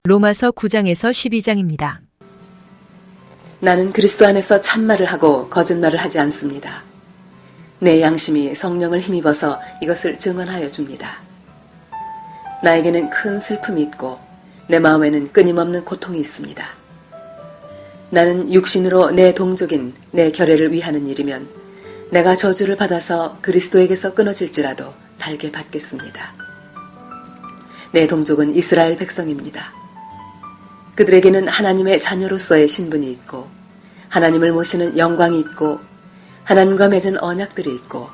로마서 9장에서 12장입니다. 나는 그리스도 안에서 참말을 하고 거짓말을 하지 않습니다. 내 양심이 성령을 힘입어서 이것을 증언하여 줍니다. 나에게는 큰 슬픔이 있고 내 마음에는 끊임없는 고통이 있습니다. 나는 육신으로 내 동족인 내 결례를 위하는 일이면 내가 저주를 받아서 그리스도에게서 끊어질지라도 달게 받겠습니다. 내 동족은 이스라엘 백성입니다. 그들에게는 하나님의 자녀로서의 신분이 있고 하나님을 모시는 영광이 있고 하나님과 맺은 언약들이 있고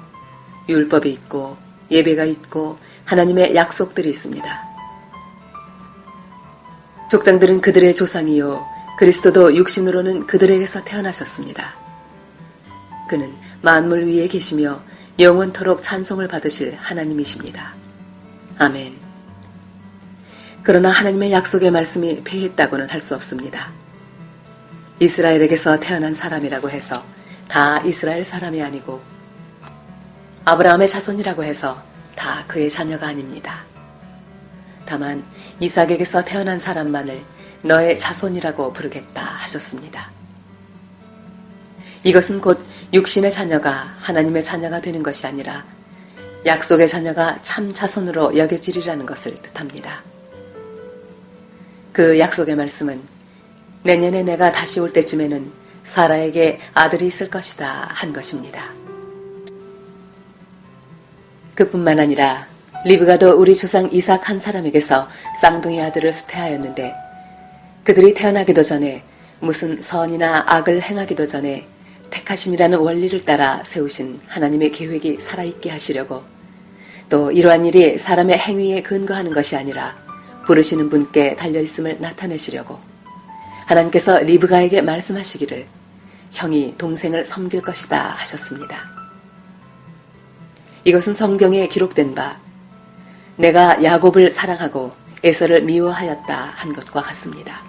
율법이 있고 예배가 있고 하나님의 약속들이 있습니다. 족장들은 그들의 조상이요 그리스도도 육신으로는 그들에게서 태어나셨습니다. 그는 만물 위에 계시며 영원토록 찬송을 받으실 하나님이십니다. 아멘. 그러나 하나님의 약속의 말씀이 패했다고는 할 수 없습니다. 이스라엘에게서 태어난 사람이라고 해서 다 이스라엘 사람이 아니고 아브라함의 자손이라고 해서 다 그의 자녀가 아닙니다. 다만 이삭에게서 태어난 사람만을 너의 자손이라고 부르겠다 하셨습니다. 이것은 곧 육신의 자녀가 하나님의 자녀가 되는 것이 아니라 약속의 자녀가 참 자손으로 여겨지리라는 것을 뜻합니다. 그 약속의 말씀은 내년에 내가 다시 올 때쯤에는 사라에게 아들이 있을 것이다 한 것입니다. 그뿐만 아니라 리브가도 우리 조상 이삭 한 사람에게서 쌍둥이 아들을 수태하였는데 그들이 태어나기도 전에 무슨 선이나 악을 행하기도 전에 택하심이라는 원리를 따라 세우신 하나님의 계획이 살아있게 하시려고 또 이러한 일이 사람의 행위에 근거하는 것이 아니라 부르시는 분께 달려있음을 나타내시려고 하나님께서 리브가에게 말씀하시기를 형이 동생을 섬길 것이다 하셨습니다. 이것은 성경에 기록된 바 내가 야곱을 사랑하고 에서를 미워하였다 한 것과 같습니다.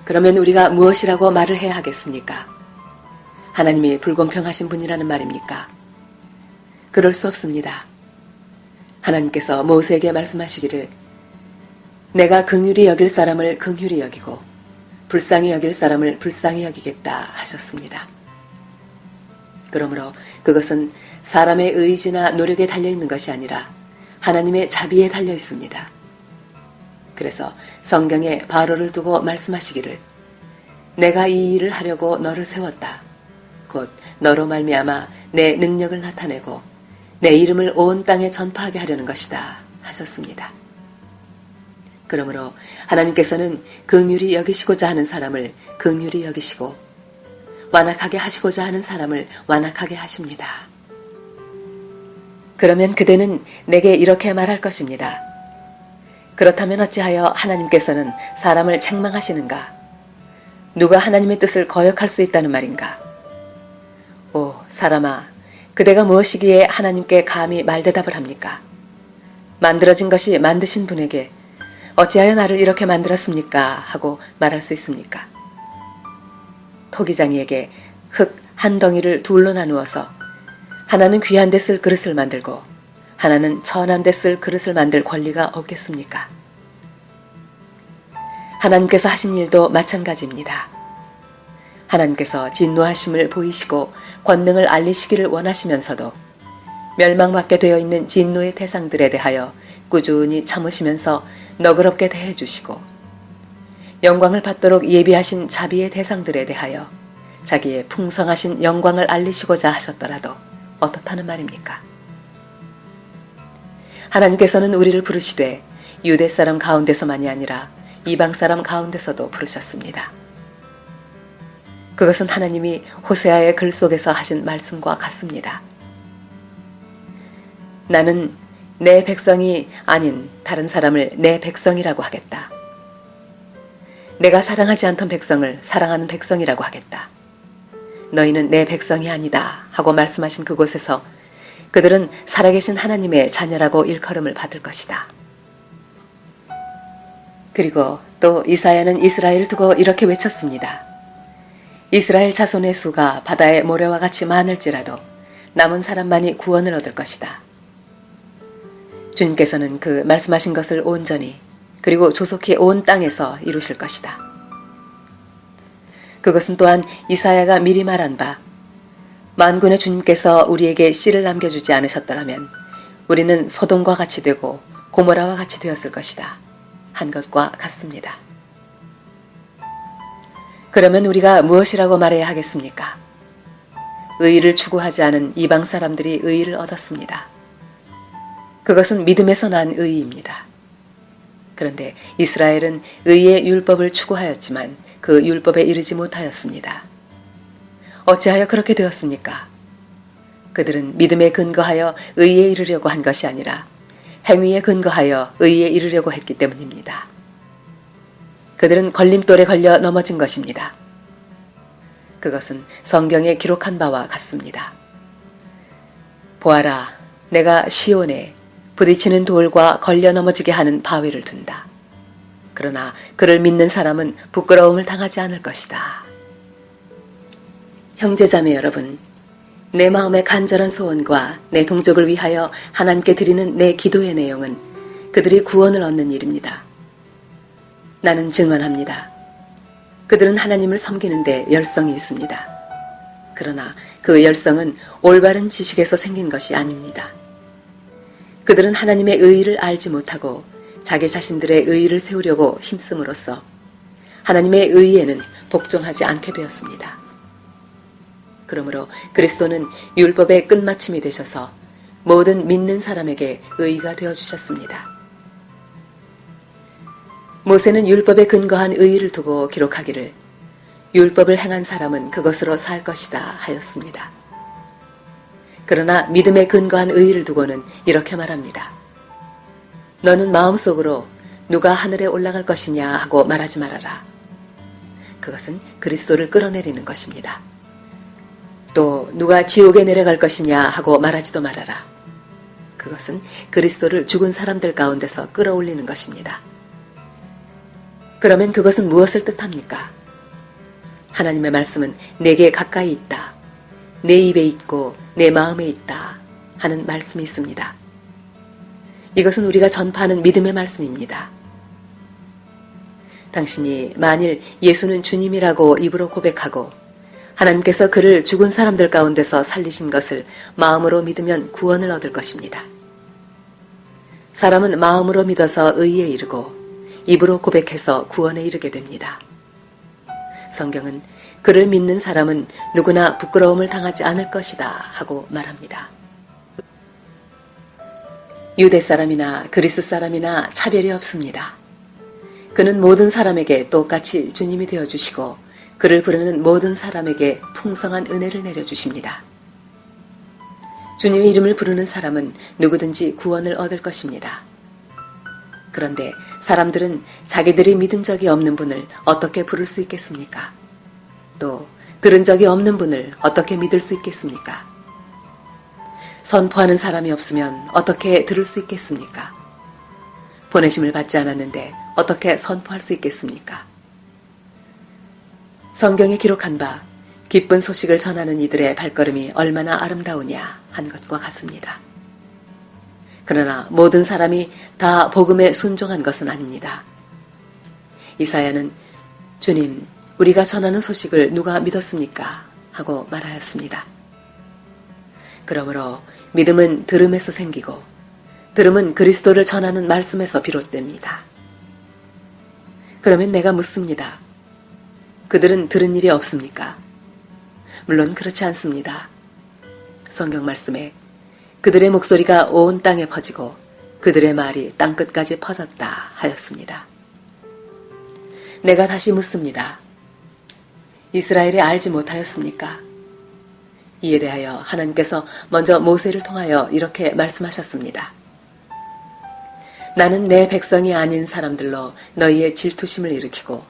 그러면 우리가 무엇이라고 말을 해야 하겠습니까? 하나님이 불공평하신 분이라는 말입니까? 그럴 수 없습니다. 하나님께서 모세에게 말씀하시기를 내가 긍휼히 여길 사람을 긍휼히 여기고 불쌍히 여길 사람을 불쌍히 여기겠다 하셨습니다. 그러므로 그것은 사람의 의지나 노력에 달려있는 것이 아니라 하나님의 자비에 달려 있습니다. 그래서 성경에 바로를 두고 말씀하시기를 내가 이 일을 하려고 너를 세웠다. 곧 너로 말미암아 내 능력을 나타내고 내 이름을 온 땅에 전파하게 하려는 것이다 하셨습니다. 그러므로 하나님께서는 긍휼히 여기시고자 하는 사람을 긍휼히 여기시고 완악하게 하시고자 하는 사람을 완악하게 하십니다. 그러면 그대는 내게 이렇게 말할 것입니다. 그렇다면 어찌하여 하나님께서는 사람을 책망하시는가? 누가 하나님의 뜻을 거역할 수 있다는 말인가? 오 사람아, 그대가 무엇이기에 하나님께 감히 말대답을 합니까? 만들어진 것이 만드신 분에게 어찌하여 나를 이렇게 만들었습니까? 하고 말할 수 있습니까? 토기장이에게 흙 한 덩이를 둘로 나누어서 하나는 귀한 데 쓸 그릇을 만들고 하나는 천한 데 쓸 그릇을 만들 권리가 없겠습니까? 하나님께서 하신 일도 마찬가지입니다. 하나님께서 진노하심을 보이시고 권능을 알리시기를 원하시면서도 멸망받게 되어 있는 진노의 대상들에 대하여 꾸준히 참으시면서 너그럽게 대해주시고 영광을 받도록 예비하신 자비의 대상들에 대하여 자기의 풍성하신 영광을 알리시고자 하셨더라도 어떻다는 말입니까? 하나님께서는 우리를 부르시되 유대 사람 가운데서만이 아니라 이방 사람 가운데서도 부르셨습니다. 그것은 하나님이 호세아의 글 속에서 하신 말씀과 같습니다. 나는 내 백성이 아닌 다른 사람을 내 백성이라고 하겠다. 내가 사랑하지 않던 백성을 사랑하는 백성이라고 하겠다. 너희는 내 백성이 아니다 하고 말씀하신 그곳에서 그들은 살아계신 하나님의 자녀라고 일컬음을 받을 것이다. 그리고 또 이사야는 이스라엘을 두고 이렇게 외쳤습니다. 이스라엘 자손의 수가 바다의 모래와 같이 많을지라도 남은 사람만이 구원을 얻을 것이다. 주님께서는 그 말씀하신 것을 온전히 그리고 조속히 온 땅에서 이루실 것이다. 그것은 또한 이사야가 미리 말한 바 만군의 주님께서 우리에게 씨를 남겨주지 않으셨더라면 우리는 소돔과 같이 되고 고모라와 같이 되었을 것이다 한 것과 같습니다. 그러면 우리가 무엇이라고 말해야 하겠습니까? 의의를 추구하지 않은 이방 사람들이 의의를 얻었습니다. 그것은 믿음에서 난 의의입니다. 그런데 이스라엘은 의의 율법을 추구하였지만 그 율법에 이르지 못하였습니다. 어찌하여 그렇게 되었습니까? 그들은 믿음에 근거하여 의에 이르려고 한 것이 아니라 행위에 근거하여 의에 이르려고 했기 때문입니다. 그들은 걸림돌에 걸려 넘어진 것입니다. 그것은 성경에 기록한 바와 같습니다. 보아라, 내가 시온에 부딪히는 돌과 걸려 넘어지게 하는 바위를 둔다. 그러나 그를 믿는 사람은 부끄러움을 당하지 않을 것이다. 형제자매 여러분, 내 마음의 간절한 소원과 내 동족을 위하여 하나님께 드리는 내 기도의 내용은 그들이 구원을 얻는 일입니다. 나는 증언합니다. 그들은 하나님을 섬기는데 열성이 있습니다. 그러나 그 열성은 올바른 지식에서 생긴 것이 아닙니다. 그들은 하나님의 의의를 알지 못하고 자기 자신들의 의의를 세우려고 힘씀으로써 하나님의 의의에는 복종하지 않게 되었습니다. 그러므로 그리스도는 율법의 끝마침이 되셔서 모든 믿는 사람에게 의의가 되어주셨습니다. 모세는 율법에 근거한 의의를 두고 기록하기를 율법을 행한 사람은 그것으로 살 것이다 하였습니다. 그러나 믿음에 근거한 의의를 두고는 이렇게 말합니다. 너는 마음속으로 누가 하늘에 올라갈 것이냐 하고 말하지 말아라. 그것은 그리스도를 끌어내리는 것입니다. 또 누가 지옥에 내려갈 것이냐 하고 말하지도 말아라. 그것은 그리스도를 죽은 사람들 가운데서 끌어올리는 것입니다. 그러면 그것은 무엇을 뜻합니까? 하나님의 말씀은 내게 가까이 있다. 내 입에 있고 내 마음에 있다 하는 말씀이 있습니다. 이것은 우리가 전파하는 믿음의 말씀입니다. 당신이 만일 예수는 주님이라고 입으로 고백하고 하나님께서 그를 죽은 사람들 가운데서 살리신 것을 마음으로 믿으면 구원을 얻을 것입니다. 사람은 마음으로 믿어서 의에 이르고 입으로 고백해서 구원에 이르게 됩니다. 성경은 그를 믿는 사람은 누구나 부끄러움을 당하지 않을 것이다 하고 말합니다. 유대 사람이나 그리스 사람이나 차별이 없습니다. 그는 모든 사람에게 똑같이 주님이 되어주시고 그를 부르는 모든 사람에게 풍성한 은혜를 내려주십니다. 주님의 이름을 부르는 사람은 누구든지 구원을 얻을 것입니다. 그런데 사람들은 자기들이 믿은 적이 없는 분을 어떻게 부를 수 있겠습니까? 또 들은 적이 없는 분을 어떻게 믿을 수 있겠습니까? 선포하는 사람이 없으면 어떻게 들을 수 있겠습니까? 보내심을 받지 않았는데 어떻게 선포할 수 있겠습니까? 성경에 기록한 바 기쁜 소식을 전하는 이들의 발걸음이 얼마나 아름다우냐 한 것과 같습니다. 그러나 모든 사람이 다 복음에 순종한 것은 아닙니다. 이사야는 주님, 우리가 전하는 소식을 누가 믿었습니까? 하고 말하였습니다. 그러므로 믿음은 들음에서 생기고 들음은 그리스도를 전하는 말씀에서 비롯됩니다. 그러면 내가 묻습니다. 그들은 들은 일이 없습니까? 물론 그렇지 않습니다. 성경 말씀에 그들의 목소리가 온 땅에 퍼지고 그들의 말이 땅끝까지 퍼졌다 하였습니다. 내가 다시 묻습니다. 이스라엘이 알지 못하였습니까? 이에 대하여 하나님께서 먼저 모세를 통하여 이렇게 말씀하셨습니다. 나는 내 백성이 아닌 사람들로 너희의 질투심을 일으키고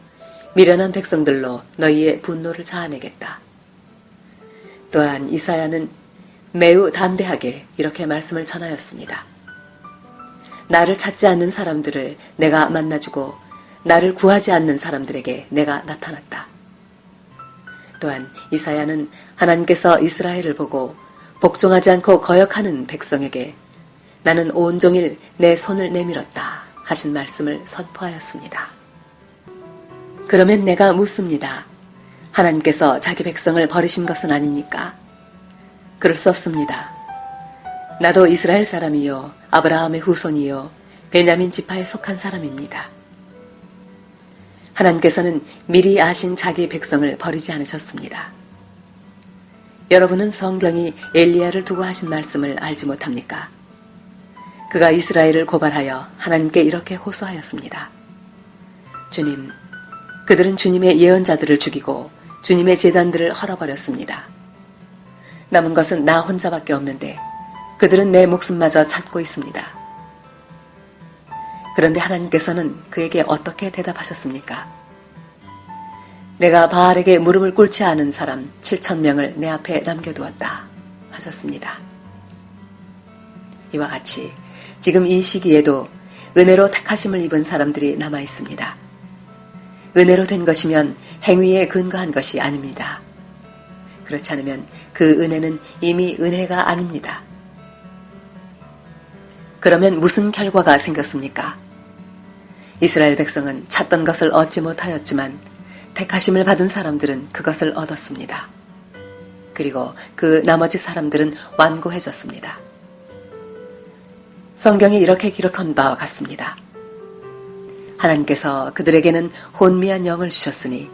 미련한 백성들로 너희의 분노를 자아내겠다. 또한 이사야는 매우 담대하게 이렇게 말씀을 전하였습니다. 나를 찾지 않는 사람들을 내가 만나주고 나를 구하지 않는 사람들에게 내가 나타났다. 또한 이사야는 하나님께서 이스라엘을 보고 복종하지 않고 거역하는 백성에게 나는 온종일 내 손을 내밀었다 하신 말씀을 선포하였습니다. 그러면 내가 묻습니다. 하나님께서 자기 백성을 버리신 것은 아닙니까? 그럴 수 없습니다. 나도 이스라엘 사람이요 아브라함의 후손이요 베냐민 지파에 속한 사람입니다. 하나님께서는 미리 아신 자기 백성을 버리지 않으셨습니다. 여러분은 성경이 엘리야를 두고 하신 말씀을 알지 못합니까? 그가 이스라엘을 고발하여 하나님께 이렇게 호소하였습니다. 주님, 그들은 주님의 예언자들을 죽이고 주님의 제단들을 헐어버렸습니다. 남은 것은 나 혼자밖에 없는데 그들은 내 목숨마저 찾고 있습니다. 그런데 하나님께서는 그에게 어떻게 대답하셨습니까? 내가 바알에게 무릎을 꿇지 않은 사람 7,000명을 내 앞에 남겨두었다 하셨습니다. 이와 같이 지금 이 시기에도 은혜로 택하심을 입은 사람들이 남아 있습니다. 은혜로 된 것이면 행위에 근거한 것이 아닙니다. 그렇지 않으면 그 은혜는 이미 은혜가 아닙니다. 그러면 무슨 결과가 생겼습니까? 이스라엘 백성은 찾던 것을 얻지 못하였지만 택하심을 받은 사람들은 그것을 얻었습니다. 그리고 그 나머지 사람들은 완고해졌습니다. 성경이 이렇게 기록한 바와 같습니다. 하나님께서 그들에게는 혼미한 영을 주셨으니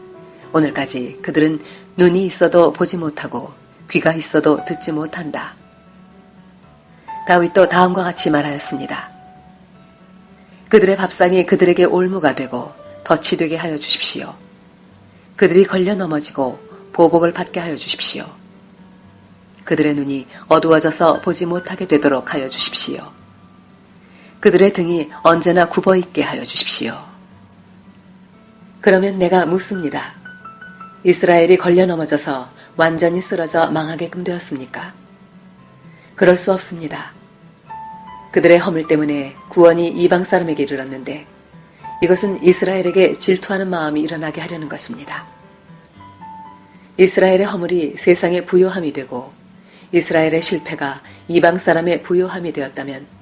오늘까지 그들은 눈이 있어도 보지 못하고 귀가 있어도 듣지 못한다. 다윗도 다음과 같이 말하였습니다. 그들의 밥상이 그들에게 올무가 되고 덫이 되게 하여 주십시오. 그들이 걸려 넘어지고 보복을 받게 하여 주십시오. 그들의 눈이 어두워져서 보지 못하게 되도록 하여 주십시오. 그들의 등이 언제나 굽어있게 하여 주십시오. 그러면 내가 묻습니다. 이스라엘이 걸려 넘어져서 완전히 쓰러져 망하게끔 되었습니까? 그럴 수 없습니다. 그들의 허물 때문에 구원이 이방 사람에게 이르렀는데 이것은 이스라엘에게 질투하는 마음이 일어나게 하려는 것입니다. 이스라엘의 허물이 세상의 부요함이 되고 이스라엘의 실패가 이방 사람의 부요함이 되었다면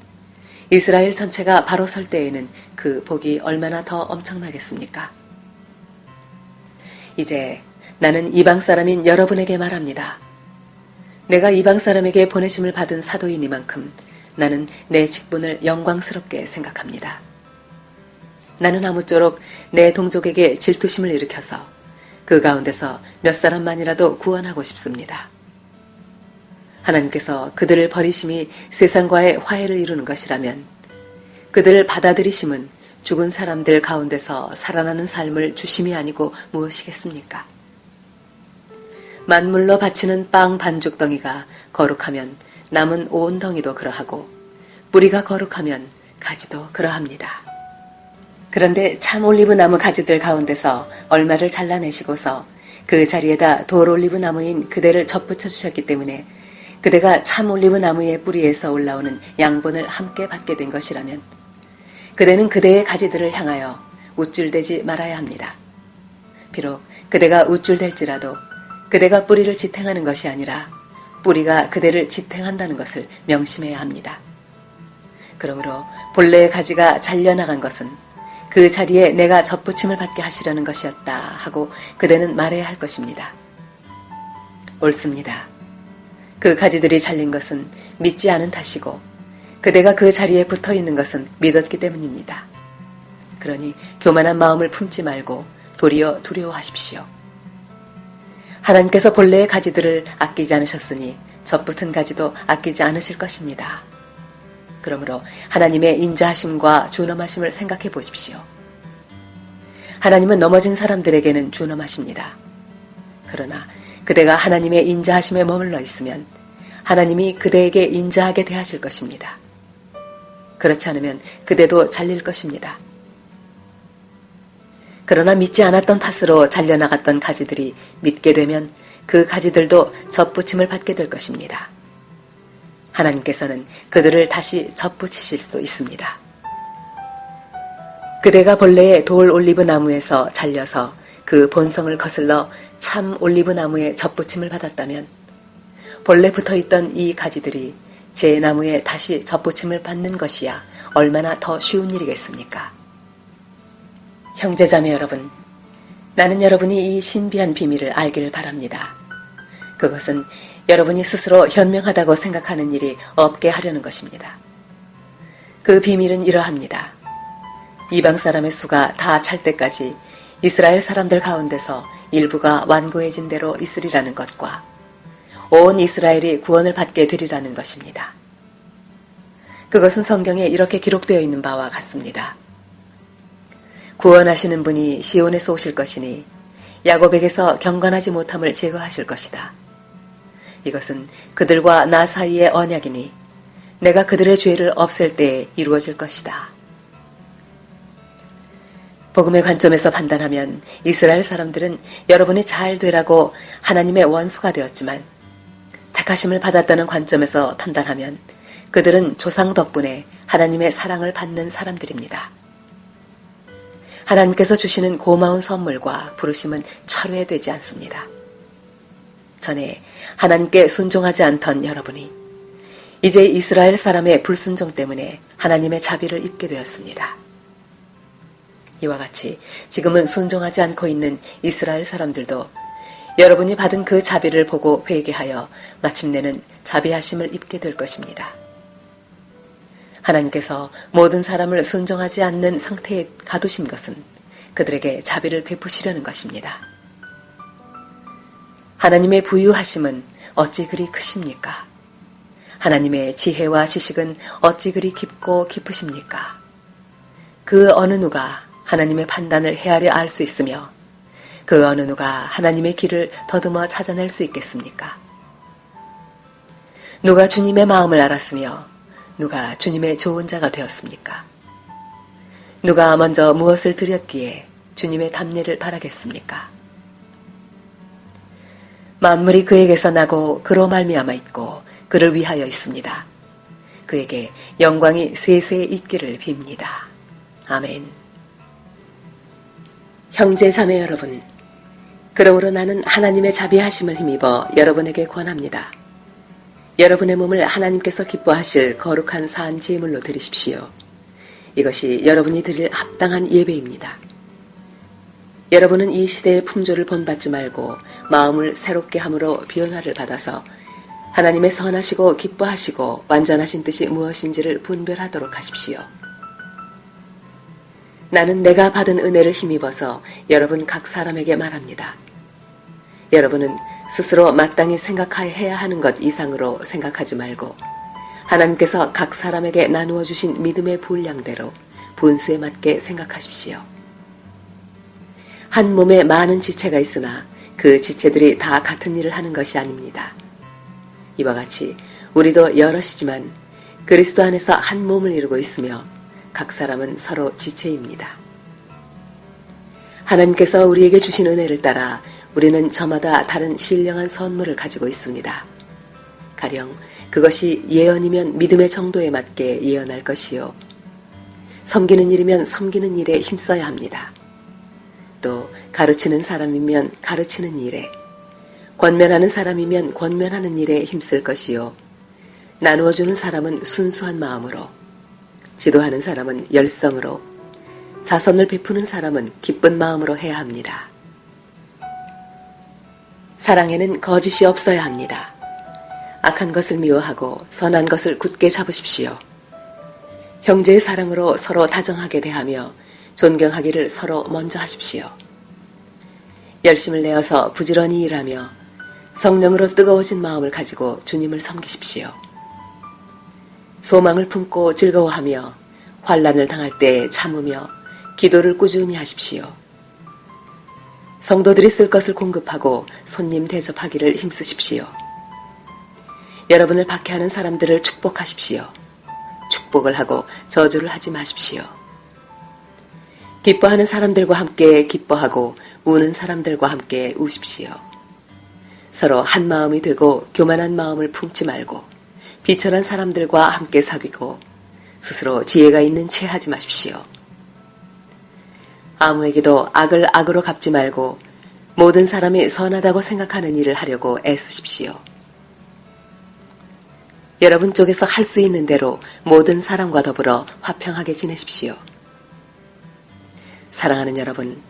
이스라엘 전체가 바로 설 때에는 그 복이 얼마나 더 엄청나겠습니까? 이제 나는 이방 사람인 여러분에게 말합니다. 내가 이방 사람에게 보내심을 받은 사도이니만큼 나는 내 직분을 영광스럽게 생각합니다. 나는 아무쪼록 내 동족에게 질투심을 일으켜서 그 가운데서 몇 사람만이라도 구원하고 싶습니다. 하나님께서 그들을 버리심이 세상과의 화해를 이루는 것이라면 그들을 받아들이심은 죽은 사람들 가운데서 살아나는 삶을 주심이 아니고 무엇이겠습니까? 만물로 바치는 빵 반죽덩이가 거룩하면 남은 온 덩이도 그러하고 뿌리가 거룩하면 가지도 그러합니다. 그런데 참 올리브 나무 가지들 가운데서 얼마를 잘라내시고서 그 자리에다 돌 올리브 나무인 그대를 접붙여 주셨기 때문에 그대가 참 올리브 나무의 뿌리에서 올라오는 양분을 함께 받게 된 것이라면 그대는 그대의 가지들을 향하여 우쭐대지 말아야 합니다. 비록 그대가 우쭐댈지라도 그대가 뿌리를 지탱하는 것이 아니라 뿌리가 그대를 지탱한다는 것을 명심해야 합니다. 그러므로 본래의 가지가 잘려나간 것은 그 자리에 내가 접붙임을 받게 하시려는 것이었다 하고 그대는 말해야 할 것입니다. 옳습니다. 그 가지들이 잘린 것은 믿지 않은 탓이고 그대가 그 자리에 붙어 있는 것은 믿었기 때문입니다. 그러니 교만한 마음을 품지 말고 도리어 두려워하십시오. 하나님께서 본래의 가지들을 아끼지 않으셨으니 접붙은 가지도 아끼지 않으실 것입니다. 그러므로 하나님의 인자하심과 준엄하심을 생각해 보십시오. 하나님은 넘어진 사람들에게는 준엄하십니다. 그러나 그대가 하나님의 인자하심에 머물러 있으면 하나님이 그대에게 인자하게 대하실 것입니다. 그렇지 않으면 그대도 잘릴 것입니다. 그러나 믿지 않았던 탓으로 잘려나갔던 가지들이 믿게 되면 그 가지들도 접붙임을 받게 될 것입니다. 하나님께서는 그들을 다시 접붙이실 수도 있습니다. 그대가 본래의 돌 올리브 나무에서 잘려서 그 본성을 거슬러 참 올리브 나무에 접붙임을 받았다면 본래 붙어있던 이 가지들이 제 나무에 다시 접붙임을 받는 것이야 얼마나 더 쉬운 일이겠습니까? 형제자매 여러분, 나는 여러분이 이 신비한 비밀을 알기를 바랍니다. 그것은 여러분이 스스로 현명하다고 생각하는 일이 없게 하려는 것입니다. 그 비밀은 이러합니다. 이방 사람의 수가 다 찰 때까지 이스라엘 사람들 가운데서 일부가 완고해진 대로 있으리라는 것과 온 이스라엘이 구원을 받게 되리라는 것입니다. 그것은 성경에 이렇게 기록되어 있는 바와 같습니다. 구원하시는 분이 시온에서 오실 것이니 야곱에게서 경건하지 못함을 제거하실 것이다. 이것은 그들과 나 사이의 언약이니 내가 그들의 죄를 없앨 때에 이루어질 것이다. 복음의 관점에서 판단하면 이스라엘 사람들은 여러분이 잘 되라고 하나님의 원수가 되었지만 택하심을 받았다는 관점에서 판단하면 그들은 조상 덕분에 하나님의 사랑을 받는 사람들입니다. 하나님께서 주시는 고마운 선물과 부르심은 철회되지 않습니다. 전에 하나님께 순종하지 않던 여러분이 이제 이스라엘 사람의 불순종 때문에 하나님의 자비를 입게 되었습니다. 이와 같이 지금은 순종하지 않고 있는 이스라엘 사람들도 여러분이 받은 그 자비를 보고 회개하여 마침내는 자비하심을 입게 될 것입니다. 하나님께서 모든 사람을 순종하지 않는 상태에 가두신 것은 그들에게 자비를 베푸시려는 것입니다. 하나님의 부유하심은 어찌 그리 크십니까? 하나님의 지혜와 지식은 어찌 그리 깊고 깊으십니까? 그 어느 누가 하나님의 판단을 헤아려 알 수 있으며 그 어느 누가 하나님의 길을 더듬어 찾아낼 수 있겠습니까? 누가 주님의 마음을 알았으며 누가 주님의 좋은 자가 되었습니까? 누가 먼저 무엇을 드렸기에 주님의 답례를 바라겠습니까? 만물이 그에게서 나고 그로 말미암아 있고 그를 위하여 있습니다. 그에게 영광이 세세에 있기를 빕니다. 아멘. 형제 자매 여러분, 그러므로 나는 하나님의 자비하심을 힘입어 여러분에게 권합니다. 여러분의 몸을 하나님께서 기뻐하실 거룩한 산 제물로 드리십시오. 이것이 여러분이 드릴 합당한 예배입니다. 여러분은 이 시대의 풍조를 본받지 말고 마음을 새롭게 함으로 변화를 받아서 하나님의 선하시고 기뻐하시고 완전하신 뜻이 무엇인지를 분별하도록 하십시오. 나는 내가 받은 은혜를 힘입어서 여러분 각 사람에게 말합니다. 여러분은 스스로 마땅히 생각해야 하는 것 이상으로 생각하지 말고 하나님께서 각 사람에게 나누어 주신 믿음의 분량대로 분수에 맞게 생각하십시오. 한 몸에 많은 지체가 있으나 그 지체들이 다 같은 일을 하는 것이 아닙니다. 이와 같이 우리도 여럿이지만 그리스도 안에서 한 몸을 이루고 있으며 각 사람은 서로 지체입니다. 하나님께서 우리에게 주신 은혜를 따라 우리는 저마다 다른 신령한 선물을 가지고 있습니다. 가령 그것이 예언이면 믿음의 정도에 맞게 예언할 것이요. 섬기는 일이면 섬기는 일에 힘써야 합니다. 또 가르치는 사람이면 가르치는 일에, 권면하는 사람이면 권면하는 일에 힘쓸 것이요. 나누어주는 사람은 순수한 마음으로, 지도하는 사람은 열성으로, 자선을 베푸는 사람은 기쁜 마음으로 해야 합니다. 사랑에는 거짓이 없어야 합니다. 악한 것을 미워하고 선한 것을 굳게 잡으십시오. 형제의 사랑으로 서로 다정하게 대하며 존경하기를 서로 먼저 하십시오. 열심을 내어서 부지런히 일하며 성령으로 뜨거워진 마음을 가지고 주님을 섬기십시오. 소망을 품고 즐거워하며 환난을 당할 때 참으며 기도를 꾸준히 하십시오. 성도들이 쓸 것을 공급하고 손님 대접하기를 힘쓰십시오. 여러분을 박해하는 사람들을 축복하십시오. 축복을 하고 저주를 하지 마십시오. 기뻐하는 사람들과 함께 기뻐하고 우는 사람들과 함께 우십시오. 서로 한 마음이 되고 교만한 마음을 품지 말고 비천한 사람들과 함께 사귀고 스스로 지혜가 있는 채 하지 마십시오. 아무에게도 악을 악으로 갚지 말고 모든 사람이 선하다고 생각하는 일을 하려고 애쓰십시오. 여러분 쪽에서 할 수 있는 대로 모든 사람과 더불어 화평하게 지내십시오. 사랑하는 여러분,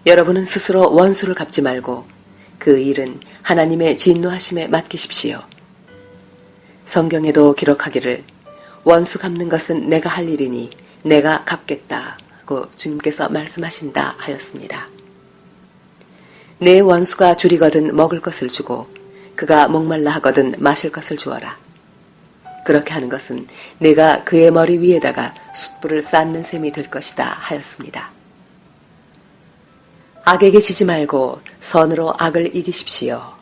여러분은 스스로 원수를 갚지 말고 그 일은 하나님의 진노하심에 맡기십시오. 성경에도 기록하기를 원수 갚는 것은 내가 할 일이니 내가 갚겠다고 주님께서 말씀하신다 하였습니다. 내 원수가 줄이거든 먹을 것을 주고 그가 목말라 하거든 마실 것을 주어라. 그렇게 하는 것은 내가 그의 머리 위에다가 숯불을 쌓는 셈이 될 것이다 하였습니다. 악에게 지지 말고 선으로 악을 이기십시오.